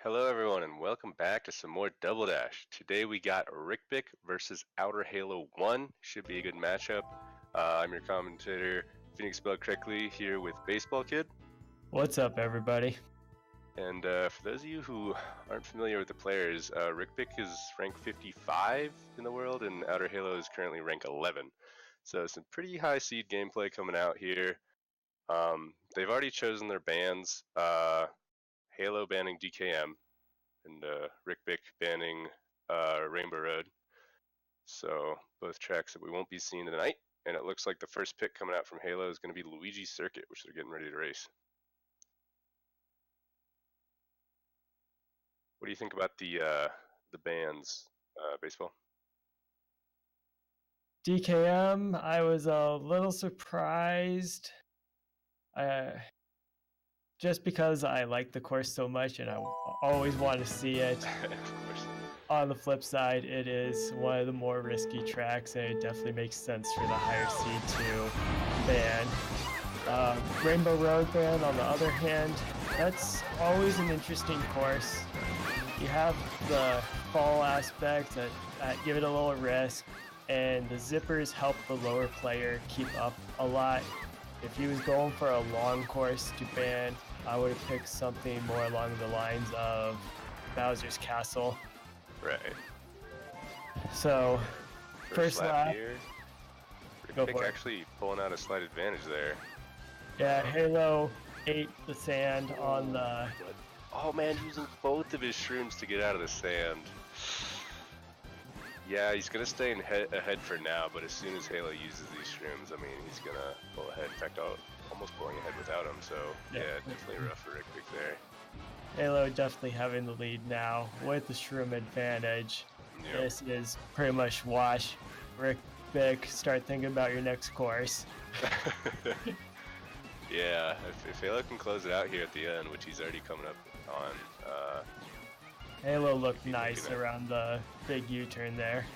Hello everyone and welcome back to some more Double Dash. Today we got Riqbic versus OuterHalo1. Should be a good matchup. I'm your commentator, Phoenix spelled correctly, here with Baseball Kid. What's up, everybody? And for those of you who aren't familiar with the players, Riqbic is rank 55 in the world and OuterHalo is currently rank 11. So some pretty high seed gameplay coming out here. They've already chosen their bans. Halo banning DKM, and Riqbic banning Rainbow Road. So both tracks that we won't be seeing tonight. And it looks like the first pick coming out from Halo is going to be Luigi's Circuit, which they're getting ready to race. What do you think about the bans, Baseball? DKM, I was a little surprised. Just because I like the course so much and I always want to see it. Of course. On the flip side, it is one of the more risky tracks, and it definitely makes sense for the higher seed to ban. Rainbow Road ban, on the other hand, that's always an interesting course. You have the fall aspect that give it a little risk, and the zippers help the lower player keep up a lot. If he was going for a long course to ban, I would have picked something more along the lines of Bowser's Castle. Right. So, first lap here. Riqbic actually pulling out a slight advantage there. Yeah, Halo ate the sand on the... Oh man, using both of his shrooms to get out of the sand. Yeah, he's going to stay ahead for now, but as soon as Halo uses these shrooms, I mean, he's going to pull ahead. In fact, almost pulling ahead without him, so yeah, definitely rough for Riqbic there. Halo definitely having the lead now with the shroom advantage. Yep. This is pretty much wash. Riqbic, start thinking about your next course. Yeah, if Halo can close it out here at the end, which he's already coming up on. Halo looked nice around the big U-turn there.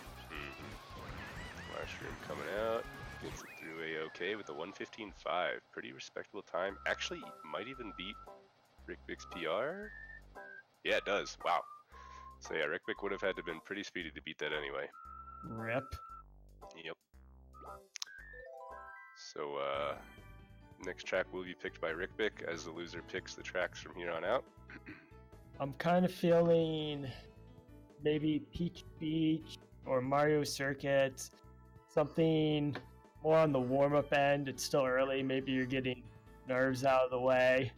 Mushroom coming out, gets it through A-OK with a 1:15.5. Pretty respectable time. Actually, might even beat Riqbic's PR. Yeah, it does. Wow. So yeah, Riqbic would have had to have been pretty speedy to beat that anyway. Rip. Yep. So next track will be picked by Riqbic as the loser picks the tracks from here on out. I'm kind of feeling maybe Peach Beach or Mario Circuit, something more on the warm-up end. It's still early. Maybe you're getting nerves out of the way.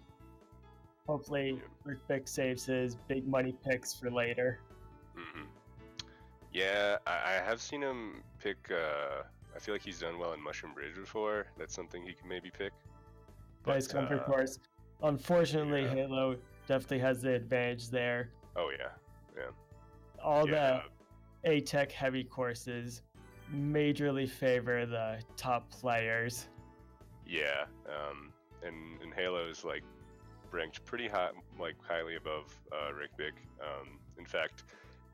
Hopefully, Riqbic saves his big money picks for later. Yeah, I have seen him pick. I feel like he's done well in Mushroom Bridge before. That's something he can maybe pick. But, nice comfort course. Unfortunately, yeah. Halo definitely has the advantage there. Oh yeah, yeah. All the A-Tech heavy courses majorly favor the top players. Yeah, and Halo's like ranked pretty high, like highly above Riqbic. In fact,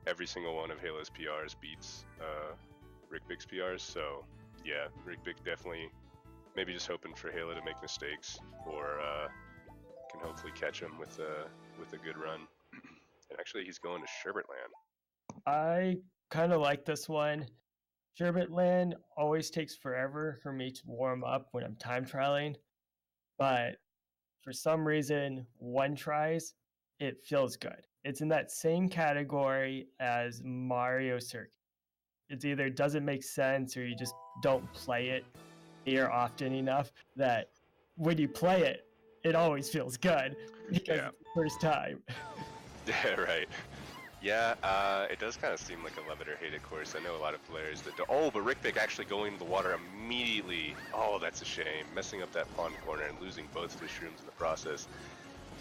every single one of Halo's PRs beats Riqbic's PRs. So yeah, Riqbic definitely maybe just hoping for Halo to make mistakes, or can hopefully catch him with a good run. And actually, he's going to Sherbetland. I kind of like this one. Sherbetland always takes forever for me to warm up when I'm time trialing, but for some reason, one tries, it feels good. It's in that same category as Mario Circuit. It's either doesn't make sense or you just don't play it here often enough that when you play it, it always feels good because it's the first time. Yeah, right. Yeah, it does kind of seem like a love it or hate it course. I know a lot of players that do. Oh, but Riqbic actually going to the water immediately. Oh, that's a shame. Messing up that pond corner and losing both of his shrooms in the process.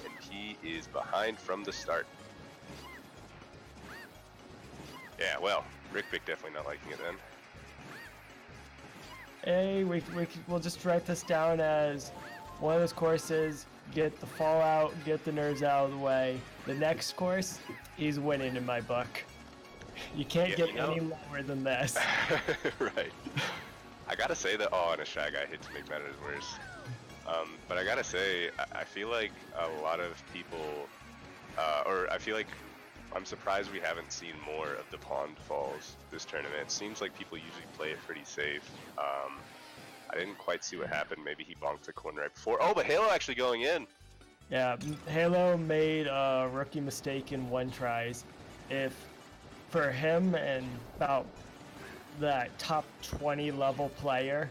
And he is behind from the start. Yeah, well, Riqbic definitely not liking it then. Hey, we'll just write this down as one of those courses, get the fallout, get the nerves out of the way. The next course, he's winning in my book. You can't get any lower than this. Right. I gotta say that, and a Shy Guy hit to make matters worse. But I gotta say, I feel like a lot of people or I feel like I'm surprised we haven't seen more of the pond falls this tournament. It seems like people usually play it pretty safe. I didn't quite see what happened. Maybe he bonked the corner right before. Oh, but Halo actually going in. Yeah, Halo made a rookie mistake in 1 tries. If for him and about that top 20 level player,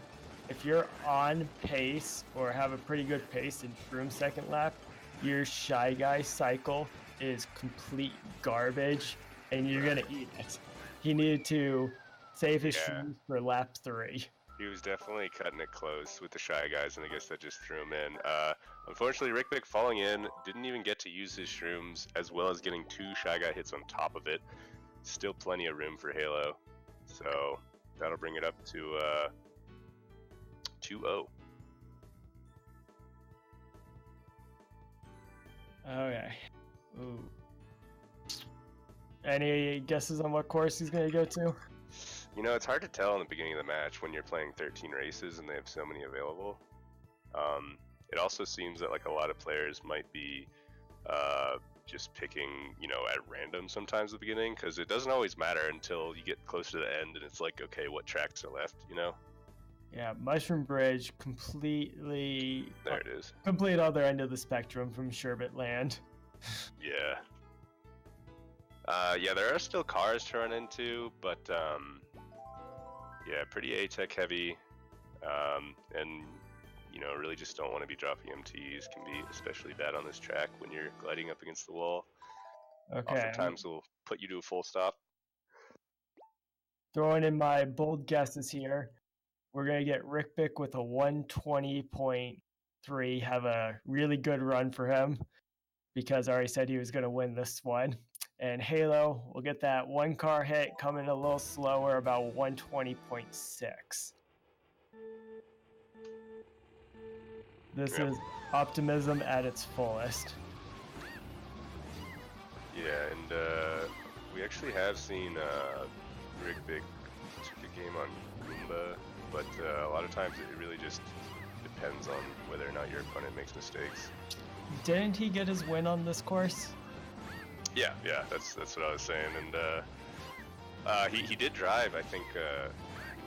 if you're on pace or have a pretty good pace in Shroom second lap, your Shy Guy cycle is complete garbage and you're gonna eat it. He needed to save his Shrooms for lap 3. He was definitely cutting it close with the Shy Guys, and I guess that just threw him in. Unfortunately, Riqbic falling in, didn't even get to use his Shrooms, as well as getting 2 Shy Guy hits on top of it. Still plenty of room for Halo, so that'll bring it up to 2-0. Okay. Ooh. Any guesses on what course he's gonna go to? You know, it's hard to tell in the beginning of the match when you're playing 13 races and they have so many available. It also seems that like a lot of players might be just picking, you know, at random sometimes at the beginning, because it doesn't always matter until you get close to the end and it's like, okay, what tracks are left, you know? Yeah, Mushroom Bridge completely... There it is. Complete other end of the spectrum from Sherbet Land. Yeah. Yeah, there are still cars to run into, but yeah, pretty A-Tech heavy, and you know, really just don't want to be dropping MTs. Can be especially bad on this track when you're gliding up against the wall. Okay. Oftentimes will put you to a full stop. Throwing in my bold guesses here, we're gonna get Riqbic with a 120.3, have a really good run for him, because I already said he was gonna win this one. And Halo will get that 1 car hit, coming a little slower, about 120.6. This is optimism at its fullest. Yeah, and we actually have seen Riqbic took a game on Goomba, but a lot of times it really just depends on whether or not your opponent makes mistakes. Didn't he get his win on this course? Yeah, that's what I was saying, and he did drive. I think he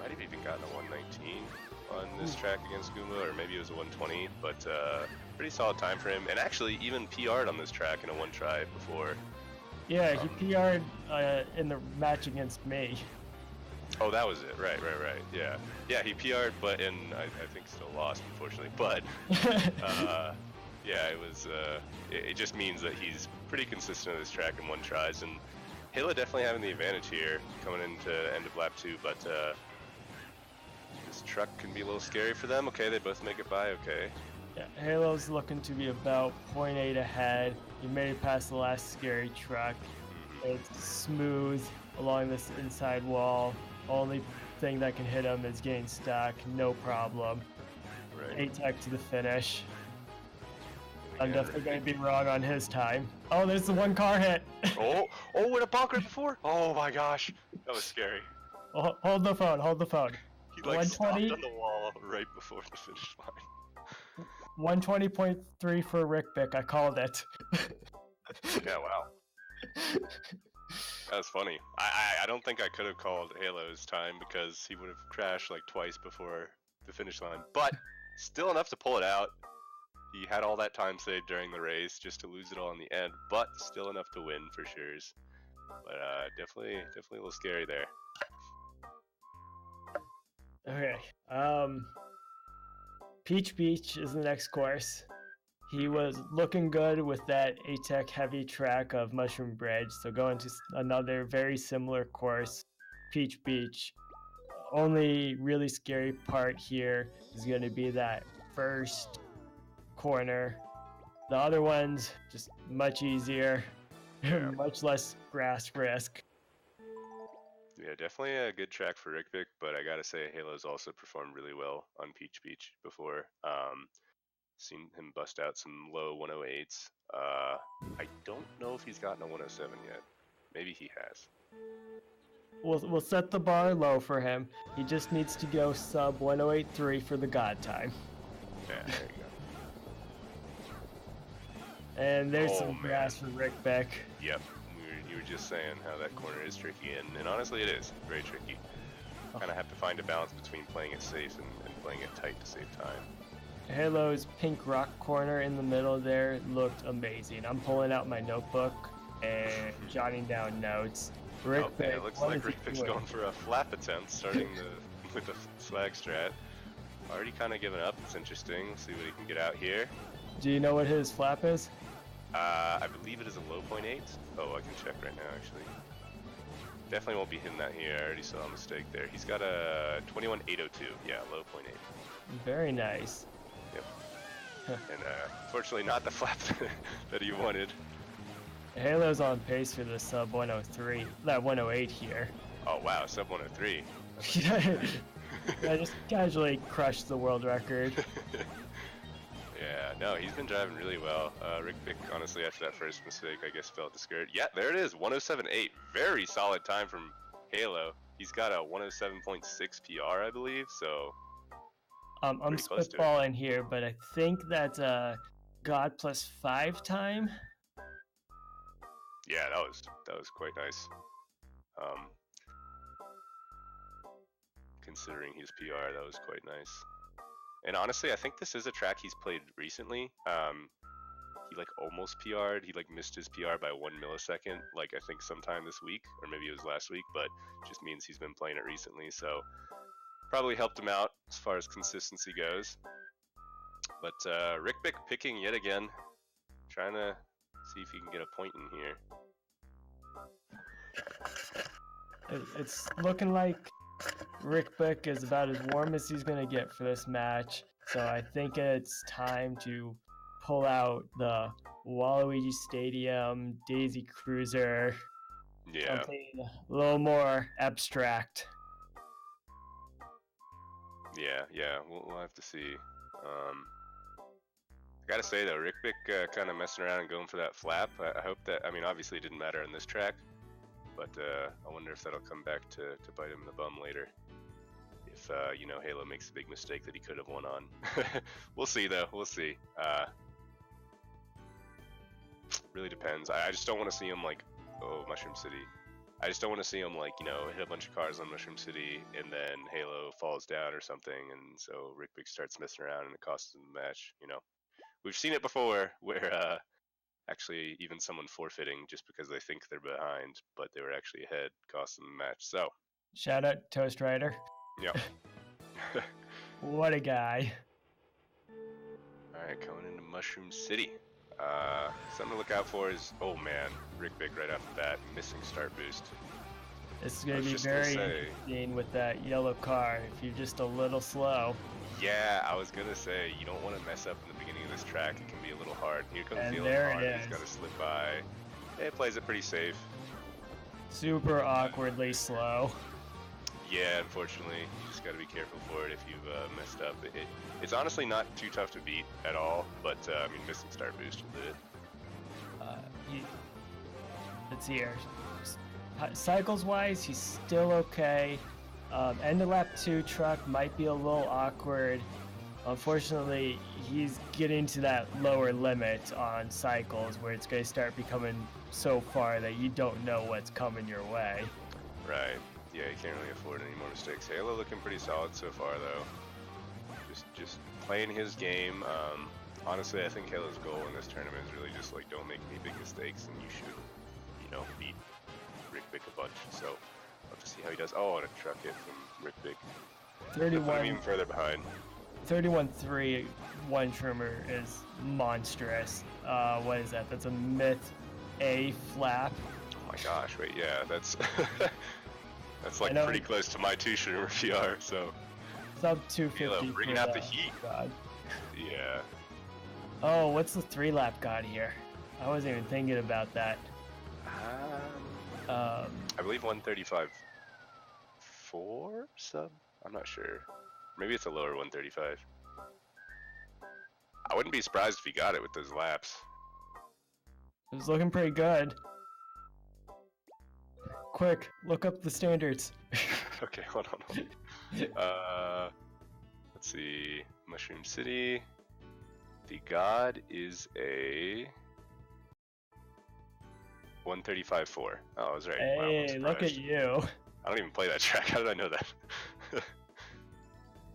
might have even gotten a 119 on this track against Goomba, or maybe it was a 120, but pretty solid time for him, and actually even PR'd on this track in a 1 try before. Yeah, he PR'd in the match against me. Oh, that was it. Right. Yeah, he PR'd, but I think still lost, unfortunately. But yeah, it was. It just means that he's pretty consistent on this track in 1 tries, and Halo definitely having the advantage here coming into end of lap 2. But this truck can be a little scary for them. Okay, they both make it by. Okay. Yeah, Halo's looking to be about 0.8 ahead. He made it past the last scary truck. It's smooth along this inside wall. Only thing that can hit him is getting stuck. No problem. Right. A-Tech to the finish. I'm definitely going to be wrong on his time. Oh, there's the 1 car hit. oh, what a bonk right before. Oh my gosh, that was scary. Hold the phone. He like stopped on the wall right before the finish line. 120.3 for Riqbic. I called it. Yeah, wow. That was funny. I don't think I could have called Halo's time because he would have crashed like twice before the finish line. But still enough to pull it out. He had all that time saved during the race just to lose it all in the end, but still enough to win for sure. But definitely a little scary there. Okay. Peach Beach is the next course. He was looking good with that A-Tech heavy track of Mushroom Bridge, so going to another very similar course, Peach Beach. Only really scary part here is going to be that first corner. The other ones, just much easier, much less grass risk. Yeah, definitely a good track for Riqbic, but I gotta say Halo's also performed really well on Peach Beach before. Seen him bust out some low 108s. I don't know if he's gotten a 107 yet. Maybe he has. We'll set the bar low for him. He just needs to go sub 108.3 for the God time. Yeah, there you And there's Oh, some grass man. for Riqbic. Yep. You were just saying how that corner is tricky, and honestly it is very tricky. Oh. Kind of have to find a balance between playing it safe and playing it tight to save time. Halo's pink rock corner in the middle there looked amazing. I'm pulling out my notebook and jotting down notes. Riqbic, Oh man, it looks like Riqbic's going for a flap attempt, starting with the swag strat. Already kind of given up. It's interesting. Let's see what he can get out here. Do you know what his flap is? I believe it is a low 0.8. Oh, I can check right now actually. Definitely won't be hitting that here. I already saw a mistake there. He's got a 21.802. Yeah, low 0.8. Very nice. Yep. And unfortunately not the flap that he wanted. Halo's on pace for the sub 103, that 108 here. Oh wow, sub 103. I just casually crushed the world record. Yeah, no, he's been driving really well. Riqbic, honestly, after that first mistake, I guess fell discouraged. Yeah, there it is, 107.8. Very solid time from Halo. He's got a 107.6 PR, I believe, so... I'm spitballing here, but I think that's God +5 time. Yeah, that was quite nice. Considering his PR, that was quite nice. And honestly, I think this is a track he's played recently. He like almost PR'd. He like missed his PR by 1 millisecond, like I think sometime this week, or maybe it was last week, but it just means he's been playing it recently, so probably helped him out as far as consistency goes. But Riqbic picking yet again, trying to see if he can get a point in here. It's looking like Riqbic is about as warm as he's going to get for this match, so I think it's time to pull out the Waluigi Stadium, Daisy Cruiser, Yeah. something a little more abstract. Yeah, we'll have to see. I gotta say though, Riqbic kind of messing around and going for that flap. I hope that, I mean, obviously it didn't matter on this track, but I wonder if that'll come back to bite him in the bum later. If, you know, Halo makes a big mistake that he could have won on. We'll see though, we'll see. Really depends. I just don't want to see him like, oh, Mushroom City. I just don't want to see him like, you know, hit a bunch of cars on Mushroom City and then Halo falls down or something, and so Riqbic starts messing around and it costs him the match, you know. We've seen it before where actually even someone forfeiting just because they think they're behind, but they were actually ahead, cost them the match. So shout out Toast Rider. Yeah. What a guy. Alright, going into Mushroom City. Something to look out for is, oh man, Riqbic right off the bat, missing start boost. It's going to be very interesting with that yellow car if you're just a little slow. Yeah, I was going to say, you don't want to mess up in the beginning of this track. It can be a little hard. Here comes the yellow car. He's got to slip by. It plays it pretty safe. Super awkwardly slow. Yeah, unfortunately, you just got to be careful for it if you've messed up. It's honestly not too tough to beat at all, but I mean, missing start boost will do it. Let's see here. Cycles-wise, he's still okay. End of lap 2 truck might be a little awkward. Unfortunately, he's getting to that lower limit on cycles where it's going to start becoming so far that you don't know what's coming your way. Right. Yeah, you can't really afford any more mistakes. Halo looking pretty solid so far, though. Just playing his game. Honestly, I think Halo's goal in this tournament is really just like, don't make any big mistakes, and you should, you know, beat Riqbic a bunch. So I'll have to see how he does. Oh, and a truck hit from Riqbic. 31. Even further behind. 31.3 one trimmer is monstrous. What is that? That's a Myth A flap. Oh my gosh! Wait, yeah, that's that's like pretty close to my 2 trimmer PR. So sub 250. Halo bringing out the heat. God. Yeah. Oh, what's the 3-lap god here? I wasn't even thinking about that. I believe 135.4 sub? I'm not sure. Maybe it's a lower 135. I wouldn't be surprised if he got it with those laps. It was looking pretty good. Quick, look up the standards. Okay, hold on. Let's see. Mushroom City. The god is a 135.4. Oh, I was right. Hey, wow, look at you. I don't even play that track. How did I know that?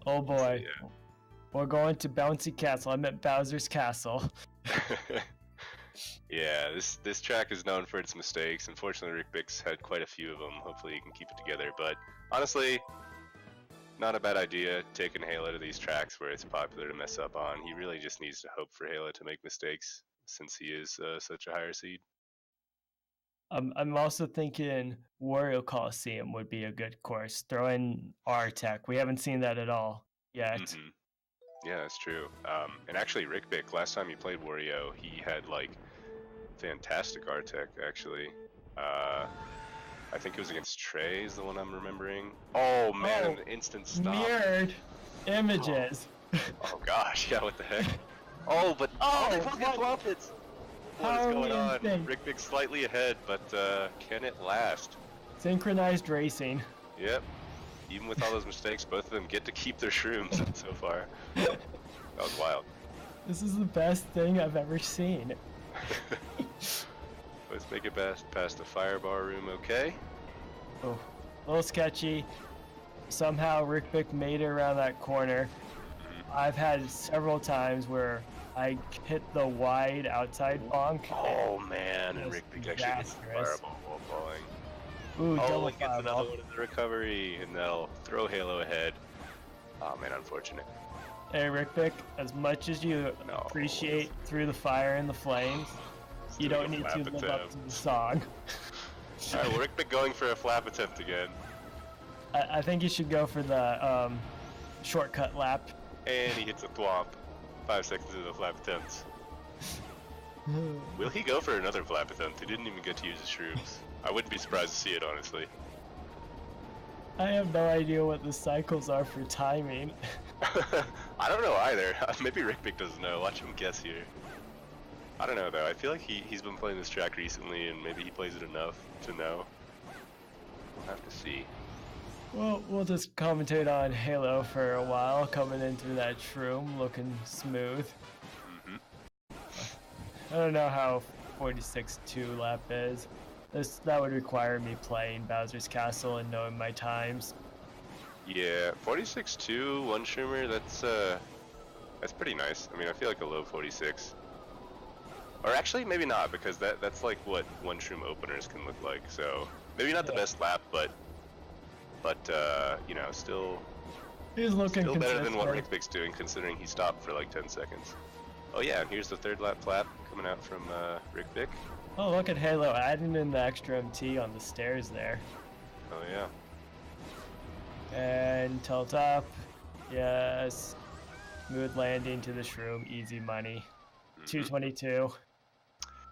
Oh boy. So, We're going to Bouncy Castle. I meant Bowser's Castle. yeah. Yeah, this track is known for its mistakes. Unfortunately, Riqbic's had quite a few of them. Hopefully he can keep it together. But honestly, not a bad idea taking Halo to these tracks where it's popular to mess up on. He really just needs to hope for Halo to make mistakes since he is such a higher seed. I'm also thinking Wario Coliseum would be a good course. Throw in R-Tech. We haven't seen that at all yet. Yeah, that's true. And actually, Riqbic, last time he played Wario, he had like fantastic R-Tech actually. I think it was against Trey is the one I'm remembering. Oh man, an instant stop. Mirrored images. Oh gosh, yeah, what the heck? Oh, but they both get flop hits. What is going on? Riqbic slightly ahead, but can it last? Synchronized racing. Yep. Even with all those mistakes, both of them get to keep their shrooms so far. That was wild. This is the best thing I've ever seen. Let's make it past the firebar room, okay? Oh, a little sketchy. Somehow Riqbic made it around that corner. I've had several times where I hit the wide outside bonk. Oh man, and Riqbic actually gets the fireball while falling. Ooh, oh, and gets another one in the recovery, and that'll throw Halo ahead. Oh man, unfortunate. Hey Riqbic, as much as you appreciate Through the Fire and the Flames, you don't need to live up to the song. Alright, well, Riqbic going for a flap attempt again. I think you should go for the shortcut lap. And he hits a thwomp 5 seconds into the flap attempt. Will he go for another flap attempt? He didn't even get to use his shrooms. I wouldn't be surprised to see it, honestly. I have no idea what the cycles are for timing. I don't know either. Maybe Riqbic doesn't know. Watch him guess here. I don't know though. I feel like he's been playing this track recently, and maybe he plays it enough to know. We'll have to see. Well, we'll just commentate on Halo for a while, coming in through that shroom, looking smooth. I don't know how 46.2 lap is. That would require me playing Bowser's Castle and knowing my times. Yeah, 46.2 one shroomer. That's pretty nice. I mean, I feel like a low 46. Or actually, maybe not, because that's like what one shroom openers can look like. So maybe not the best lap, but you know, still better than what Riqbic's doing, considering he stopped for like 10 seconds. Oh yeah, and here's the third lap flap coming out from Riqbic. Oh, look at Halo adding in the extra MT on the stairs there. Oh yeah. And tilt up. Yes. Smooth landing to the shroom. Easy money. 222.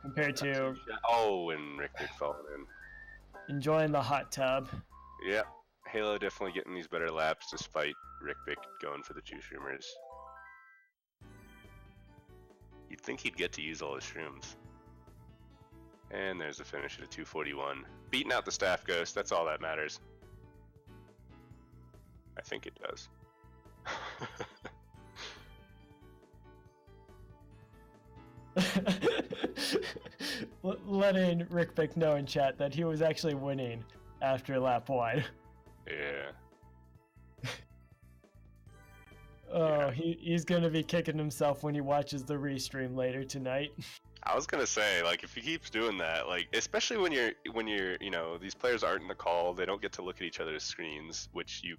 Compared to... Oh, and Riqbic falling in. Enjoying the hot tub. Yeah. Halo definitely getting these better laps despite Riqbic going for the two shroomers. You'd think he'd get to use all his shrooms. And there's the finish at a 241. Beating out the staff ghost, that's all that matters. I think it does. Letting Riqbic know in chat that he was actually winning after lap 1. Yeah. Oh, yeah. He's gonna be kicking himself when he watches the restream later tonight. I was gonna say, like, if he keeps doing that, like, especially when you're, you know, these players aren't in the call, they don't get to look at each other's screens, which you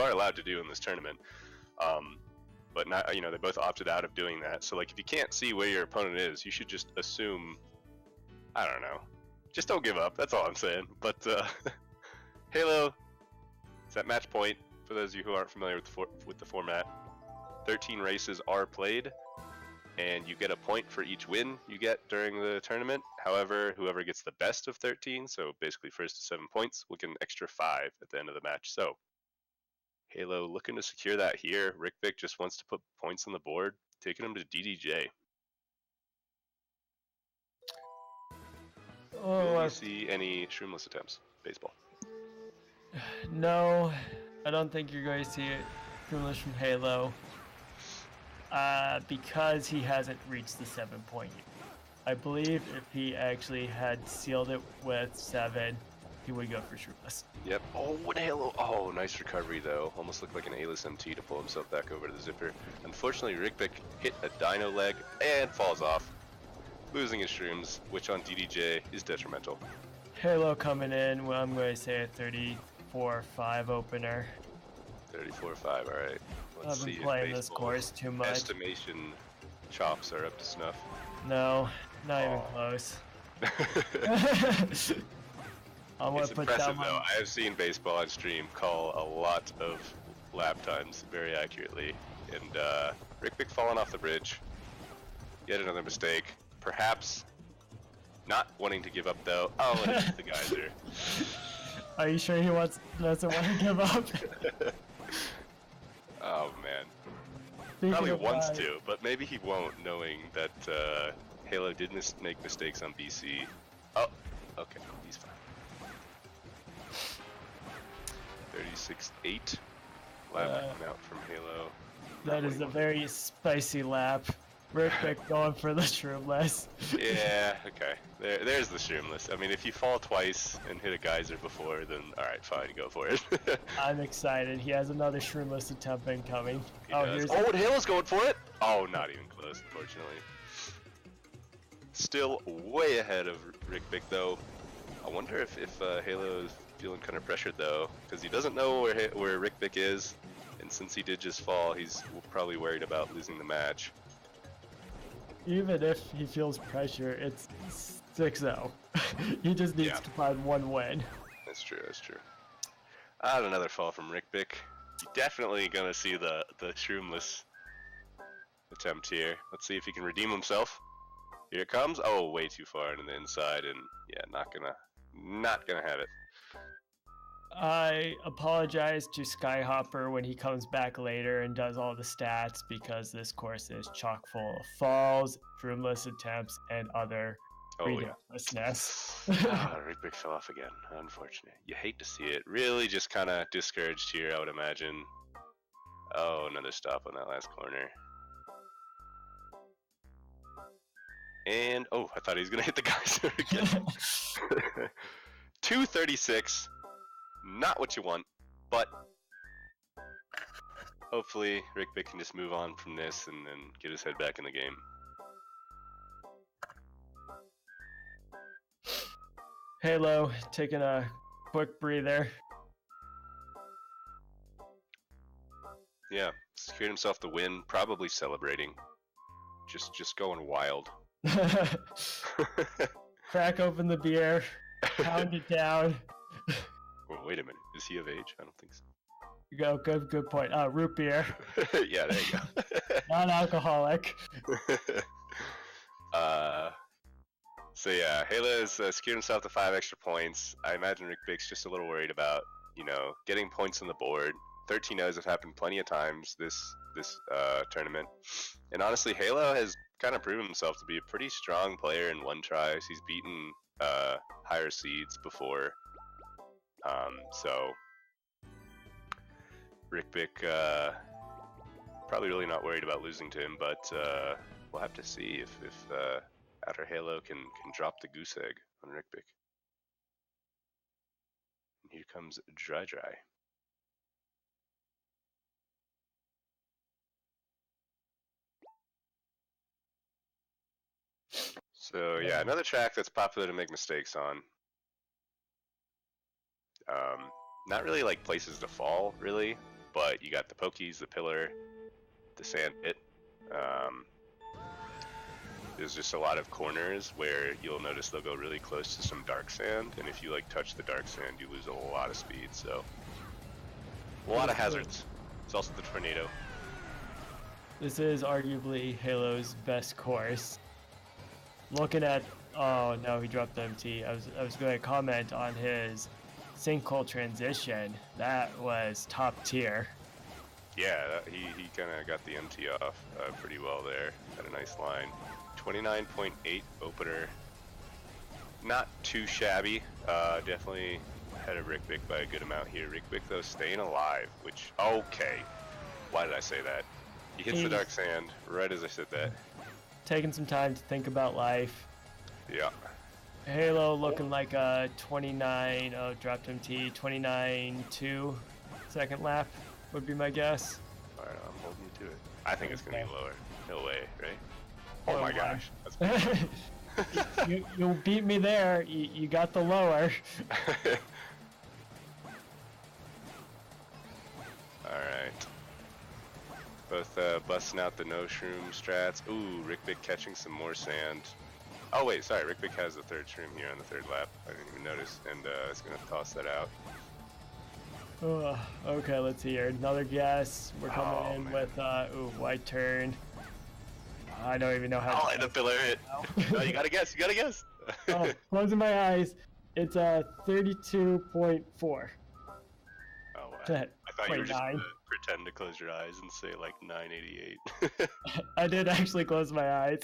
are allowed to do in this tournament. But not, you know, they both opted out of doing that. So, like, if you can't see where your opponent is, you should just assume, I don't know, just don't give up. That's all I'm saying. But Halo, it's at match point. For those of you who aren't familiar with the format, 13 races are played, and you get a point for each win you get during the tournament. However, whoever gets the best of 13, so basically first to 7 points, will get an extra 5 at the end of the match. So Halo looking to secure that here. Riqbic just wants to put points on the board, taking him to DDJ. Oh, do you see any shroomless attempts? Baseball. No, I don't think you're going to see it shroomless from Halo. Because he hasn't reached the 7 point I believe if he actually had sealed it with 7, he would go for Shroomless. Yep. Oh, what Halo! Oh, nice recovery though. Almost looked like an A-list MT to pull himself back over to the zipper. Unfortunately, Riqbic hit a dino leg and falls off, losing his shrooms, which on DDJ is detrimental. Halo coming in, well, I'm going to say a 34-5 opener. 34-5, alright. Let's I've been see playing if this course too much. estimation chops are up to snuff. No, not even close. It's impressive though. I have seen baseball on stream call a lot of lap times very accurately. And Riqbic falling off the bridge. Yet another mistake. Perhaps not wanting to give up though. Oh, and it's the geyser. Are you sure he doesn't want to give up? Oh man. Speaking Probably of wants to, but maybe he won't, knowing that Halo did make mistakes on BC. Oh, okay, he's fine. 36-8. Lap out from Halo. That is a very spicy lap. Riqbic going for the Shroomless. Yeah, okay. There's the Shroomless. I mean, if you fall twice and hit a geyser before, then alright, fine, go for it. I'm excited. He has another Shroomless attempt incoming. And Halo's going for it! Oh, not even close, unfortunately. Still way ahead of Riqbic, though. I wonder if Halo is feeling kind of pressured, though, because he doesn't know where Riqbic is, and since he did just fall, he's probably worried about losing the match. Even if he feels pressure, it's 6-0. He just needs to find one win. That's true, that's true. Another fall from Riqbic. You're definitely gonna see the Shroomless attempt here. Let's see if he can redeem himself. Here it comes. Oh, way too far into the inside, and yeah, not gonna have it. I apologize to Skyhopper when he comes back later and does all the stats, because this course is chock full of falls, Shroomless attempts, and other ridiculousness. Riqbic fell off again. Unfortunate. You hate to see it. Really just kind of discouraged here, I would imagine. Oh, another stop on that last corner. And, oh, I thought he was going to hit the geyser again. 236. Not what you want, but hopefully Riqbic can just move on from this and then get his head back in the game. Halo taking a quick breather. Yeah, secured himself the win, probably celebrating. Just going wild. Crack open the beer, pound it down. Well, wait a minute, is he of age? I don't think so. Go, good point. Root beer. Yeah, there you go. Non-alcoholic. So yeah, Halo has secured himself to 5 extra points. I imagine Riqbic's just a little worried about, getting points on the board. 13-0s have happened plenty of times this tournament. And honestly, Halo has kind of proven himself to be a pretty strong player in one tries. He's beaten higher seeds before. So Riqbic probably really not worried about losing to him, but we'll have to see if OuterHalo can drop the goose egg on Riqbic. And here comes Dry. So yeah, another track that's popular to make mistakes on. Not really like places to fall, really, but you got the pokies, the pillar, the sand pit. There's just a lot of corners where you'll notice they'll go really close to some dark sand, and if you like touch the dark sand, you lose a lot of speed. So a lot of hazards. It's also the tornado. This is arguably Halo's best course. Looking at, oh no, he dropped the MT. I was going to comment on his sinkhole transition. That was top tier. Yeah, he kind of got the MT off pretty well there. Had a nice line. 29.8 opener. Not too shabby. Definitely ahead of Riqbic by a good amount here. Riqbic though staying alive, which, okay. Why did I say that? He hits the dark sand right as I said that. Taking some time to think about life. Yeah. Halo looking like a 29, oh, dropped MT, 29.2 second lap would be my guess. Alright, I'm holding you to it. I think it's gonna be lower. No way, right? Oh Oh my gosh. That's you beat me there. You got the lower. Alright. Both busting out the no shroom strats. Ooh, Riqbic catching some more sand. Oh wait, sorry, Riqbic has the third shroom here on the third lap. I didn't even notice, and it's gonna toss that out. Okay, let's hear another guess. We're coming in with ooh, white turn. I don't even know how. Oh, and the pillar hit. No, you gotta guess. You gotta guess. Oh, closing my eyes. It's 32.4. Oh wow. I thought you were just gonna pretend to close your eyes and say like 988. I did actually close my eyes.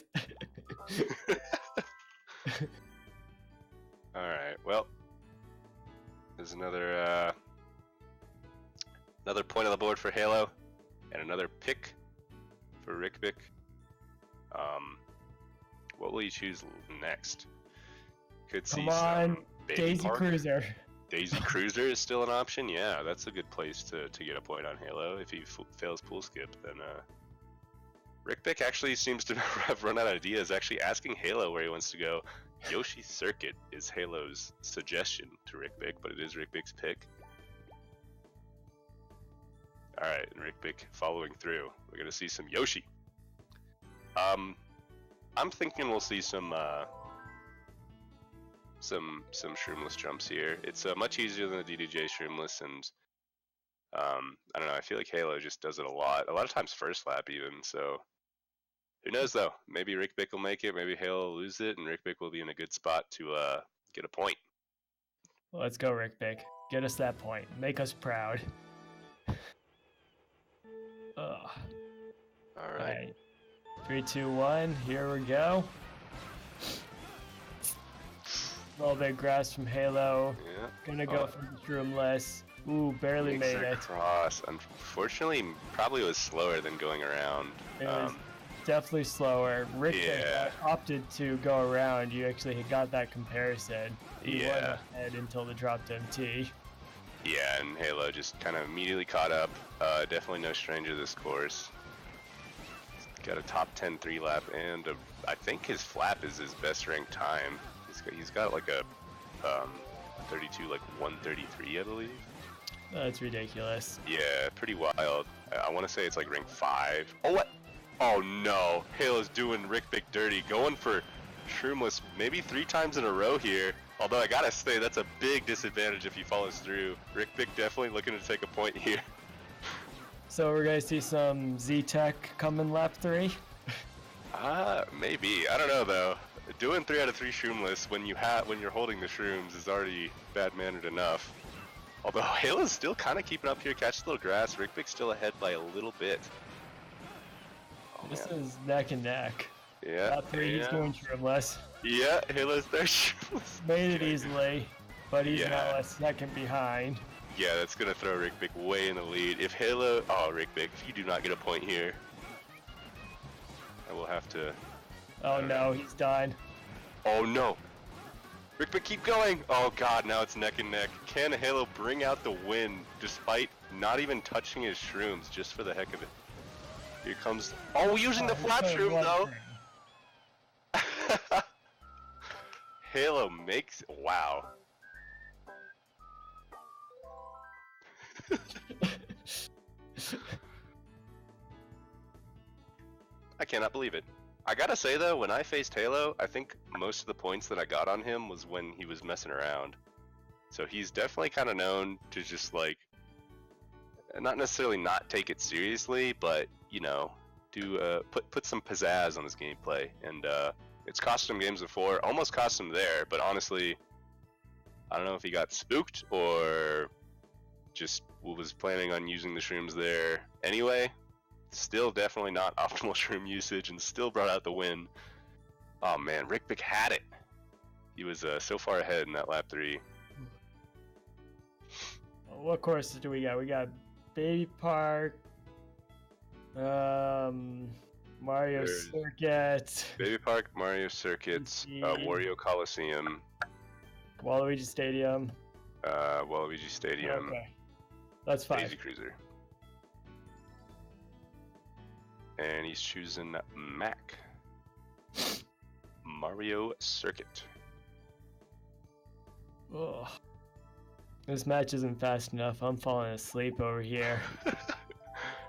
Alright, well. There's another point on the board for Halo. And another pick for Riqbic. What will you choose next? Could see some Baby Daisy Park. Cruiser. Daisy Cruiser is still an option. Yeah, that's a good place to get a point on Halo. If he fails pool skip, then Riqbic actually seems to have run out of ideas. Actually asking Halo where he wants to go. Yoshi Circuit is Halo's suggestion to Riqbic, but it is Riqbic's pick. Alright, and Riqbic following through. We're gonna see some Yoshi. I'm thinking we'll see some shroomless jumps here. It's much easier than the DDJ shroomless, and I don't know, I feel like Halo just does it a lot of times first lap even, so who knows though, maybe Riqbic will make it, maybe Halo will lose it, and Riqbic will be in a good spot to get a point. Let's go, Riqbic. Get us that point. Make us proud. Alright. 3, 2, 1, here we go. A little bit of grass from Halo. Yeah. Gonna go for the shroomless. Ooh, barely made it. Cross. Unfortunately, probably was slower than going around. It was definitely slower. Riqbic opted to go around. You actually got that comparison. He went ahead until the dropped MT. Yeah, and Halo just kind of immediately caught up. Definitely no stranger to this course. Got a top 10 3-lap, and I think his flap is his best ranked time. He's got like a 32, like 133, I believe. That's ridiculous. Yeah, pretty wild. I want to say it's like rank 5. Oh, what? Oh no, Halo's doing Riqbic dirty, going for shroomless maybe 3 times in a row here. Although I gotta say, that's a big disadvantage if he follows through. Riqbic definitely looking to take a point here. So we're gonna see some Z-Tech coming lap 3? Maybe. I don't know though. Doing 3 out of 3 shroomless when you're holding the shrooms is already bad-mannered enough. Although Halo's still kind of keeping up here, catches a little grass. Riqbic's still ahead by a little bit. Oh, this is neck and neck. Yeah. Lap 3, he's going shroomless. Yeah, Halo's there shroomless. Made it easily, but he's now a second behind. Yeah, that's gonna throw Riqbic way in the lead. If Halo, Riqbic, if you do not get a point here, I will have to. Oh no, he's done. Oh no! Riqbic, keep going! Oh god, now it's neck and neck. Can Halo bring out the win despite not even touching his shrooms, just for the heck of it? Here comes. Oh, using the flap shroom though! Halo makes. Wow. I cannot believe it. I gotta say though, when I faced Halo, I think most of the points that I got on him was when he was messing around. So he's definitely kind of known to just like, not necessarily not take it seriously, but you know, do put some pizzazz on his gameplay. And it's cost him games before, almost cost him there, but honestly, I don't know if he got spooked or just was planning on using the shrooms there anyway. Still definitely not optimal shroom usage and still brought out the win. Oh man, Riqbic had it. He was so far ahead in that lap 3. What courses do we got? We got Baby Park, Mario There's Circuit, Baby Park, Mario Circuits, Wario Coliseum, Waluigi Stadium. Waluigi Stadium, Okay, that's 5. Daisy Cruiser. And he's choosing Mac. Mario Circuit. Ugh. This match isn't fast enough. I'm falling asleep over here.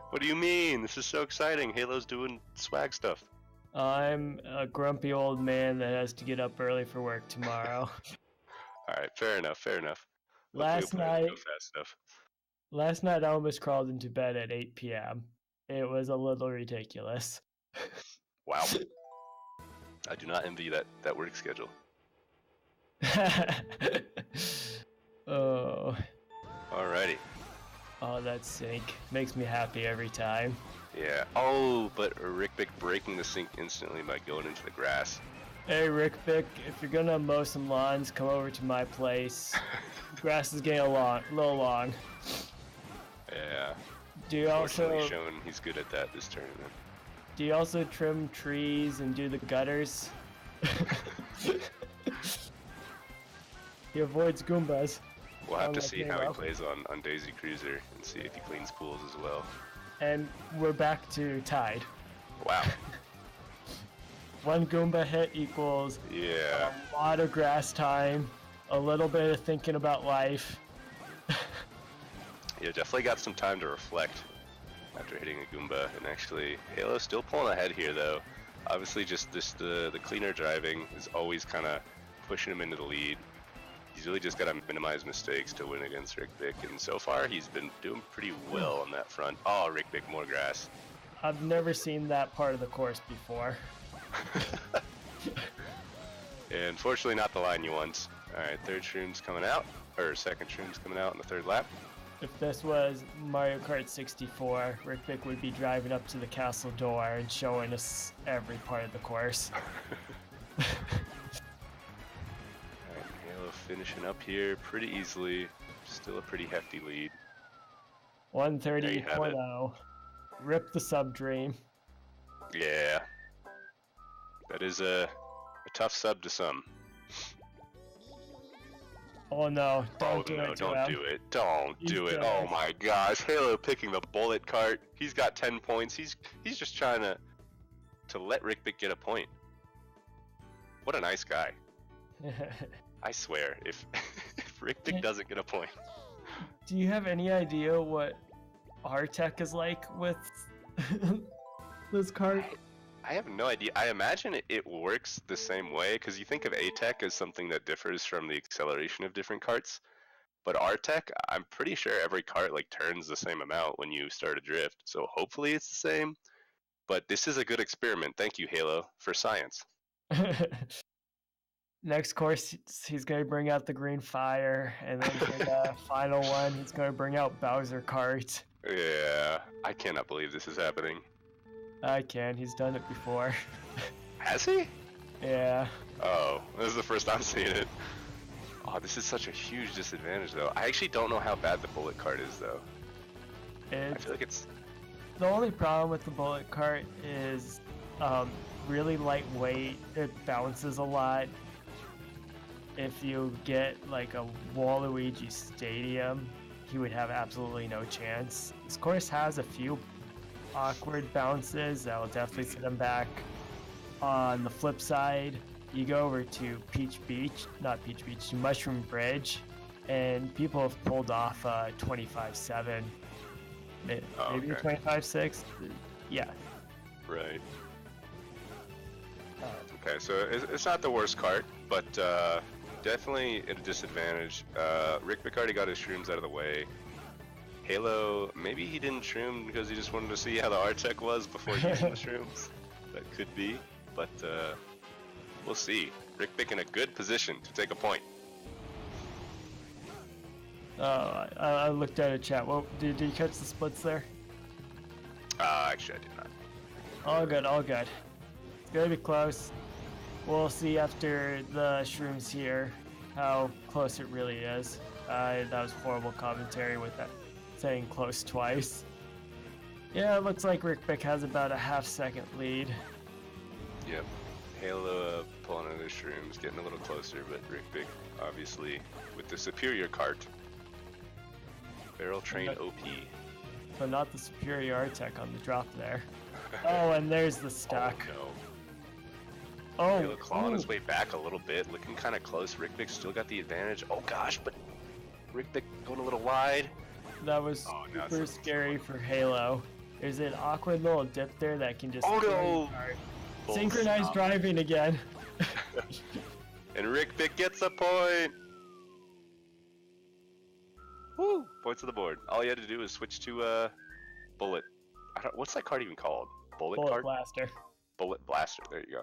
What do you mean? This is so exciting. Halo's doing swag stuff. I'm a grumpy old man that has to get up early for work tomorrow. Alright, fair enough, fair enough. Last night, go fast enough. Last night I almost crawled into bed at 8 p.m. It was a little ridiculous. Wow. I do not envy that work schedule. Oh. Alrighty. Oh, that sync makes me happy every time. Yeah. Oh, but Riqbic breaking the sync instantly by going into the grass. Hey Riqbic, if you're gonna mow some lawns, come over to my place. Grass is getting a little long. Yeah. Do you also shown he's good at that this tournament. Do you also trim trees and do the gutters? He avoids Goombas. We'll have to see how he plays on Daisy Cruiser and see if he cleans pools as well. And we're back to tied. Wow. 1 Goomba hit equals Yeah. a lot of grass time, a little bit of thinking about life. Yeah, definitely got some time to reflect after hitting a Goomba. And actually, Halo's still pulling ahead here though. Obviously just the cleaner driving is always kind of pushing him into the lead. He's really just got to minimize mistakes to win against Riqbic, and so far he's been doing pretty well on that front. Oh, Riqbic, more grass. I've never seen that part of the course before. And unfortunately not the line you want. Alright, third shroom's coming out, or second shroom's coming out in the third lap. If this was Mario Kart 64, Riqbic would be driving up to the castle door and showing us every part of the course. Finishing up here pretty easily. Still a pretty hefty lead. 130.0. Rip the sub dream. Yeah. That is a tough sub to some. Oh no, don't do no, it. Don't do it. Don't do it. Oh my gosh. Halo picking the bullet cart. He's got 10 points. He's just trying to let Riqbic get a point. What a nice guy. I swear, if Riqbic doesn't get a point. Do you have any idea what our tech is like with this cart? I have no idea. I imagine it works the same way, because you think of A-Tech as something that differs from the acceleration of different carts. But R-Tech, I'm pretty sure every cart like turns the same amount when you start a drift. So hopefully it's the same. But this is a good experiment. Thank you, Halo, for science. Next course, he's going to bring out the green fire, and then for the final one, he's going to bring out Bowser Kart. Yeah, I cannot believe this is happening. I can, he's done it before. Has he? Yeah. Oh, this is the first I'm seeing it. Oh, this is such a huge disadvantage, though. I actually don't know how bad the bullet cart is, though. I feel like it's... The only problem with the bullet cart is really lightweight. It bounces a lot. If you get like a Waluigi Stadium, he would have absolutely no chance. This course has a few awkward bounces that will definitely set him back. On the flip side, you go over to to Mushroom Bridge, and people have pulled off 25.7, maybe 25.6. Yeah. Right. Okay, so it's not the worst cart, but definitely at a disadvantage. Riqbic already got his shrooms out of the way. Halo, maybe he didn't shroom because he just wanted to see how the R-Tech was before using the shrooms. That could be, but we'll see. Riqbic in a good position to take a point. I looked at a chat. Well, did you catch the splits there? Actually I did not. All good, all good. It's gonna be close. We'll see after the shrooms here how close it really is. That was horrible commentary with that saying close twice. Yeah, it looks like Riqbic has about a half-second lead. Yep. Halo pulling out his shrooms, getting a little closer, but Riqbic obviously with the superior cart. Barrel train OP. But not the superior R-Tech on the drop there. Oh, and there's the stock. Oh no. Oh, Halo clawing his way back a little bit, looking kind of close. Riqbic still got the advantage. Oh gosh, but Riqbic going a little wide. that was super scary for Halo. There's an awkward little dip there that can just... Oh no! Synchronized driving again. And Riqbic gets a point! Woo! Points on the board. All you had to do was switch to Bullet. What's that card even called? Bullet card? Blaster. Bullet Blaster, there you go.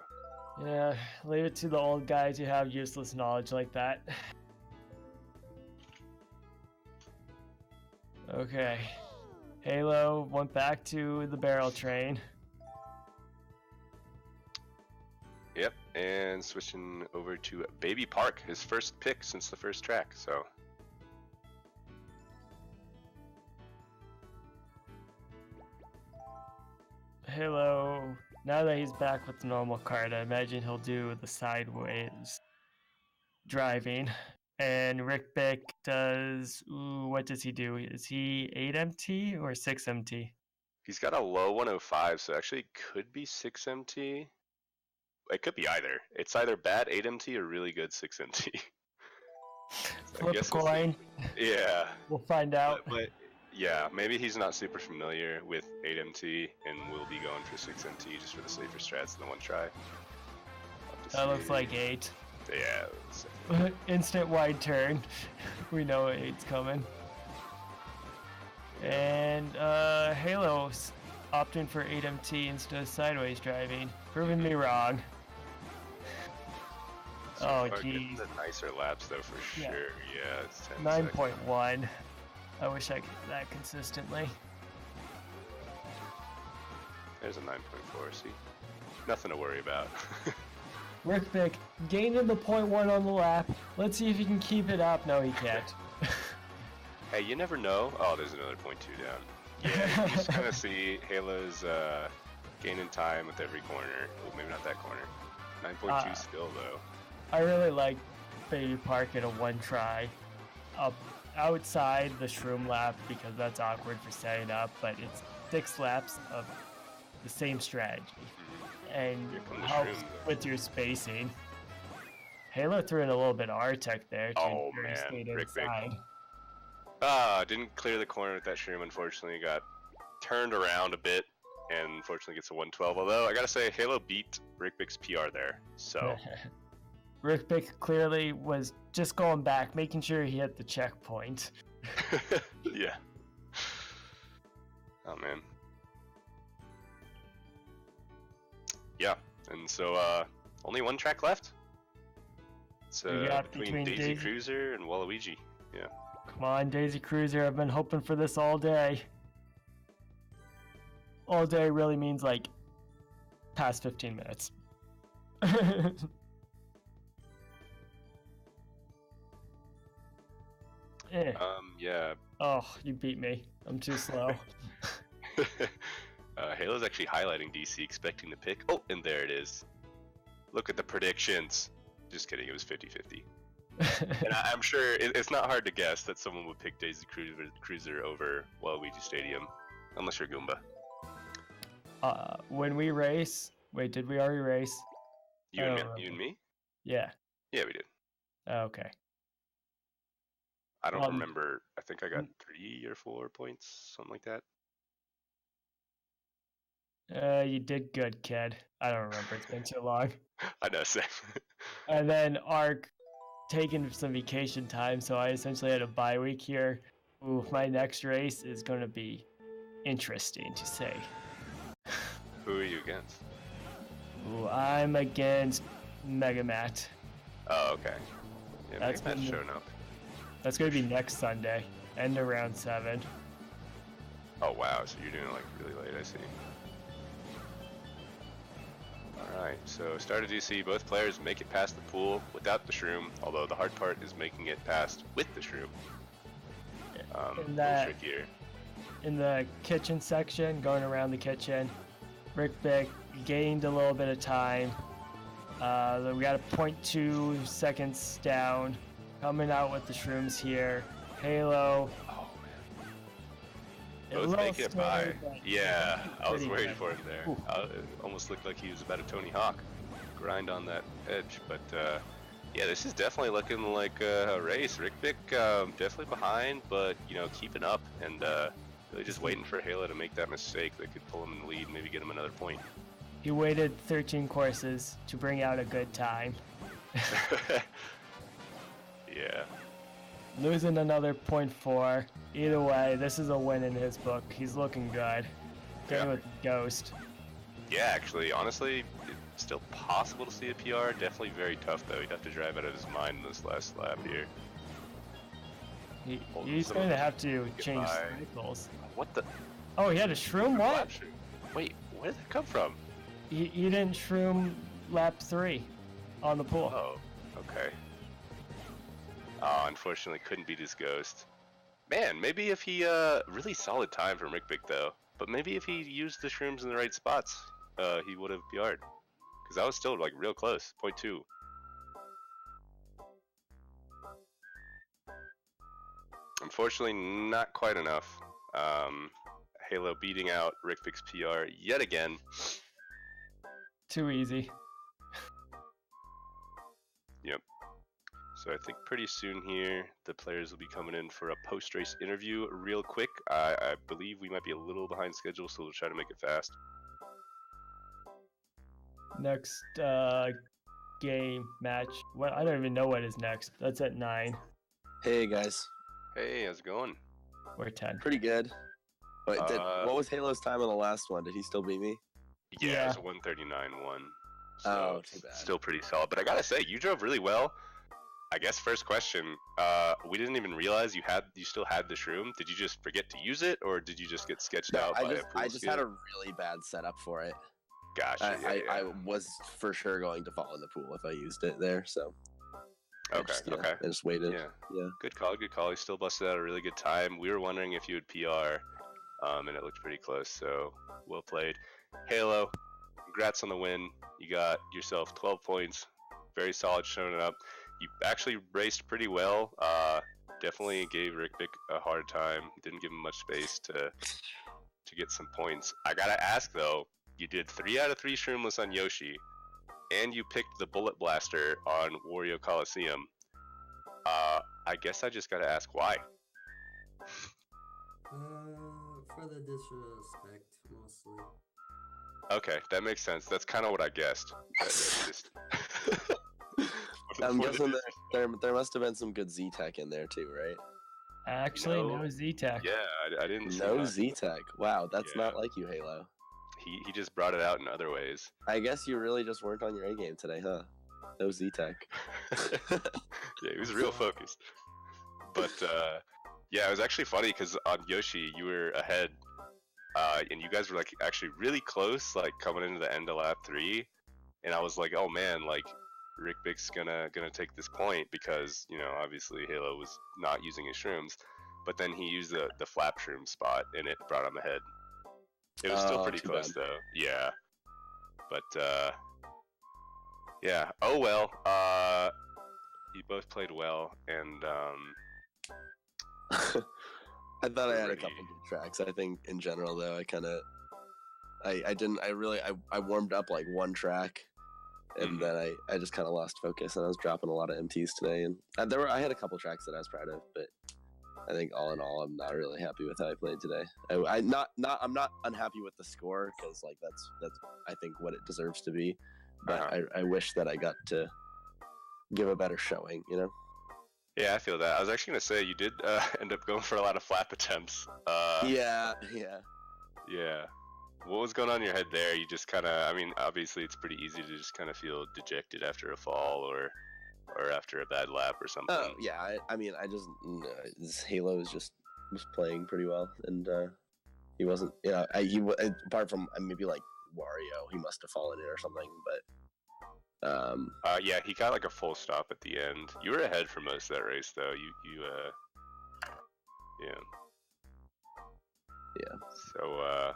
Yeah, leave it to the old guys who have useless knowledge like that. Okay. Halo went back to the barrel train. Yep, and switching over to Baby Park, his first pick since the first track, so. Halo, now that he's back with the normal card, I imagine he'll do the sideways driving. And Riqbic does, what does he do? Is he 8MT or 6MT? He's got a low 105, so actually could be 6MT. It could be either. It's either bad 8MT or really good 6MT. Flip a coin. Yeah. We'll find out. But yeah, maybe he's not super familiar with 8MT and will be going for 6MT just for the safer strats in the one try. That looks like 8. Yeah. Instant wide turn. We know 8's coming. And Halo's opting for 8MT instead of sideways driving. Proving me wrong. Oh, geez. The nicer laps, though, for sure. Yeah, it's 9.1. I wish I could do that consistently. There's a 9.4, see? Nothing to worry about. Riqbic gaining the 0.1 on the lap. Let's see if he can keep it up. No, he can't. Hey, you never know. Oh, there's another 0.2 down. Yeah, you just kind of see Halo's gaining time with every corner. Well, maybe not that corner. 9.2 still, though. I really like Baby Park in a one try up outside the shroom lap because that's awkward for setting up, but it's 6 laps of the same strategy and helps with your spacing. Halo threw in a little bit of R-Tech there to stay inside. Didn't clear the corner with that shroom, unfortunately. Got turned around a bit and unfortunately gets a 112. Although I gotta say, Halo beat Riqbic's PR there, so. Riqbic clearly was just going back, making sure he hit the checkpoint. Yeah. Oh man. Yeah, and so only one track left. It's between Daisy Cruiser and Waluigi. Yeah. Come on, Daisy Cruiser. I've been hoping for this all day. All day really means like past 15 minutes. Yeah. Oh, you beat me. I'm too slow. Halo's actually highlighting DC, expecting the pick. Oh, and there it is. Look at the predictions. Just kidding, it was 50-50. And I'm sure it's not hard to guess that someone would pick Daisy Cruiser over Waluigi Stadium, unless you're Goomba. When we race, wait, did we already race? You and me? Yeah. Yeah, we did. Okay. I don't remember. I think I got 3 or 4 points, something like that. You did good, kid. I don't remember. It's been too long. I know, same. And then Ark taking some vacation time, so I essentially had a bye week here. Ooh, my next race is going to be interesting to say. Who are you against? Ooh, I'm against Megamat. Oh, okay. Yeah, That's Megamat's showing up. That's going to be next Sunday, end of round 7. Oh, wow. So you're doing it like really late, I see. Alright, so start of DC, both players make it past the pool without the shroom, although the hard part is making it past with the shroom. A little trickier. in the kitchen section, going around the kitchen. Riqbic gained a little bit of time. We got a 0.2 seconds down. Coming out with the shrooms here. Halo. Both making it by. Yeah, I was pretty worried good. for him there. Ooh. It almost looked like he was about to Tony Hawk grind on that edge, but yeah, this is definitely looking like a race. Riqbic definitely behind, but you know, keeping up and really just waiting for Halo to make that mistake that could pull him in the lead, maybe get him another point. He waited 13 courses to bring out a good time. Yeah. Losing another 0.4. Either way, this is a win in his book. He's looking good. Going with Ghost. Yeah, actually, honestly, it's still possible to see a PR. Definitely very tough, though. He'd have to drive out of his mind in this last lap here. He's going to have to change cycles. What the? Oh, he had a shroom? What? Wait, where did that come from? He didn't shroom lap 3 on the pool. Oh, okay. Oh, unfortunately, couldn't beat his Ghost. Man, maybe if he, really solid time from Riqbic, though. But maybe if he used the shrooms in the right spots, he would have PR'd. Because that was still, like, real close. 0.2. Unfortunately, not quite enough. Halo beating out Riqbic's PR yet again. Too easy. Yep. So I think pretty soon here, the players will be coming in for a post-race interview real quick. I believe we might be a little behind schedule, so we'll try to make it fast. Next game match. What? I don't even know what is next. That's at 9. Hey guys. Hey, how's it going? We're 10. Pretty good. Wait, what was Halo's time on the last one? Did he still beat me? Yeah, it was a 139-1. So oh, too bad. Still pretty solid. But I gotta say, you drove really well. I guess first question, we didn't even realize you still had the shroom. Did you just forget to use it, or did you just get sketched out by a pool I just skill? had a really bad setup for it. Gotcha. I was for sure going to fall in the pool if I used it there, so. Okay. I just waited. Yeah. Good call. You still busted out a really good time. We were wondering if you would PR, and it looked pretty close. So well played, Halo. Congrats on the win. You got yourself 12 points. Very solid showing up. You actually raced pretty well. Definitely gave Riqbic a hard time. Didn't give him much space to get some points. I gotta ask though, you did 3 out of 3 shroomless on Yoshi, and you picked the Bullet Blaster on Wario Coliseum. I guess I just gotta ask why. For the disrespect, mostly. Okay, that makes sense. That's kind of what I guessed. I'm guessing that there must have been some good Z-Tech in there too, right? Actually, no Z-Tech. Yeah, I didn't see No that. Z-Tech. Wow, that's not like you, Halo. He just brought it out in other ways. I guess you really just weren't on your A game today, huh? No Z-Tech. Yeah, he was real focused. But yeah, it was actually funny because on Yoshi you were ahead, and you guys were like actually really close, like coming into the end of lap 3, and I was like, oh man, like Riqbic's gonna take this point because, you know, obviously Halo was not using his shrooms, but then he used the flap shroom spot and it brought him ahead. It was still pretty close though. Yeah. But yeah. Oh well. You both played well, and I thought I had a couple good tracks. I think in general though, I warmed up like one track, and then I just kind of lost focus, and I was dropping a lot of MTs today, and I had a couple tracks that I was proud of, but I think all in all, I'm not really happy with how I played today. I'm not unhappy with the score because like that's I think what it deserves to be, but I wish that I got to give a better showing, you know. Yeah, I feel that. I was actually gonna say you did end up going for a lot of flap attempts. Yeah. What was going on in your head there? You just kind of, I mean, obviously it's pretty easy to just kind of feel dejected after a fall or after a bad lap or something. Oh yeah, I mean, this Halo was playing pretty well, and he wasn't, you know, apart from maybe like Wario, he must have fallen in or something, but. Yeah, he got like a full stop at the end. You were ahead for most of that race, though. Yeah. Yeah. So,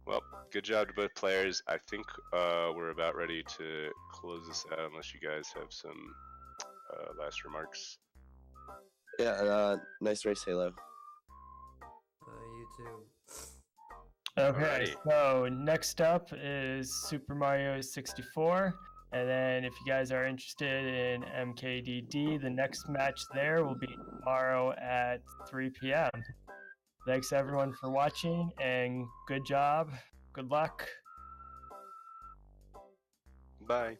well, good job to both players. I think we're about ready to close this out unless you guys have some last remarks. Yeah, nice race, Halo. You too. Okay, Alrighty. so next up is Super Mario 64. And then if you guys are interested in MKDD, the next match there will be tomorrow at 3 p.m. Thanks everyone for watching, and good job. Good luck. Bye.